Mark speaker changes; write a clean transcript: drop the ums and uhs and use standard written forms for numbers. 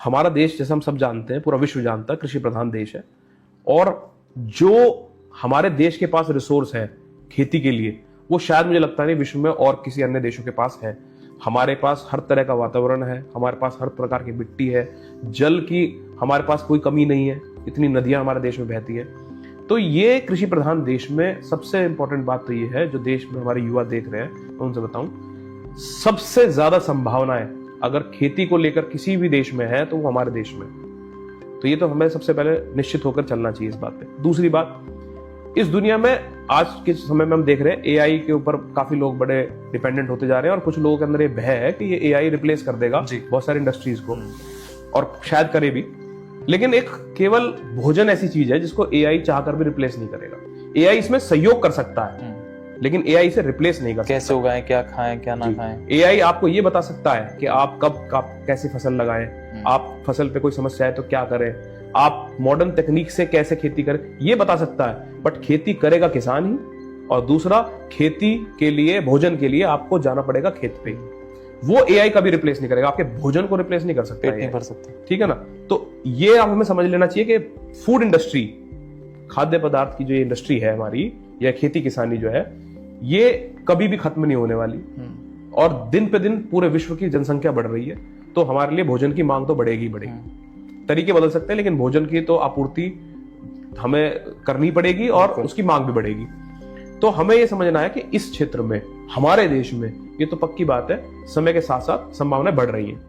Speaker 1: हमारा देश, जैसे हम सब जानते हैं, पूरा विश्व जानता है, कृषि प्रधान देश है। और जो हमारे देश के पास रिसोर्स है खेती के लिए, वो शायद मुझे लगता नहीं विश्व में और किसी अन्य देशों के पास है। हमारे पास हर तरह का वातावरण है, हमारे पास हर प्रकार की मिट्टी है, जल की हमारे पास कोई कमी नहीं है, इतनी नदियां हमारे देश में बहती है। तो ये कृषि प्रधान देश में सबसे इंपॉर्टेंट बात तो ये है, जो देश में हमारे युवा देख रहे हैं, मैं उनसे बताऊं, सबसे ज्यादा संभावनाएं अगर खेती को लेकर किसी भी देश में है तो वो हमारे देश में। तो ये तो हमें सबसे पहले निश्चित होकर चलना चाहिए इस बात पे। दूसरी बात, इस दुनिया में आज के समय में हम देख रहे हैं एआई के ऊपर काफी लोग बड़े डिपेंडेंट होते जा रहे हैं, और कुछ लोगों के अंदर ये भय है कि ये एआई रिप्लेस कर देगा बहुत सारी इंडस्ट्रीज को, और शायद करे भी। लेकिन एक केवल भोजन ऐसी चीज है जिसको एआई चाहकर भी रिप्लेस नहीं करेगा। एआई इसमें सहयोग कर सकता है, लेकिन एआई इसे रिप्लेस नहीं कर सकता।
Speaker 2: कैसे उगाएं, क्या खाएं, क्या ना खाएं।
Speaker 1: एआई आपको ये बता सकता है कि आप कब कैसी फसल लगाएं, आप फसल पे कोई समस्या है तो क्या करें, आप मॉडर्न तकनीक से कैसे खेती करें, ये बता सकता है। बट खेती करेगा किसान ही, और दूसरा, खेती के लिए, भोजन के लिए आपको जाना पड़ेगा खेत पे। वो एआई कभी रिप्लेस नहीं करेगा, आपके भोजन को रिप्लेस नहीं कर सकता,
Speaker 2: पेट नहीं भर सकता।
Speaker 1: ठीक है ना। तो ये आप हमें समझ लेना चाहिए कि फूड इंडस्ट्री, खाद्य पदार्थ की जो ये इंडस्ट्री है हमारी, या खेती किसानी जो है, ये कभी भी खत्म नहीं होने वाली। और दिन पे दिन पूरे विश्व की जनसंख्या बढ़ रही है, तो हमारे लिए भोजन की मांग तो बढ़ेगी बढ़ेगी। तरीके बदल सकते हैं, लेकिन भोजन की तो आपूर्ति हमें करनी पड़ेगी और उसकी मांग भी बढ़ेगी। तो हमें यह समझना है कि इस क्षेत्र में, हमारे देश में, ये तो पक्की बात है, समय के साथ साथ संभावनाएं बढ़ रही हैं।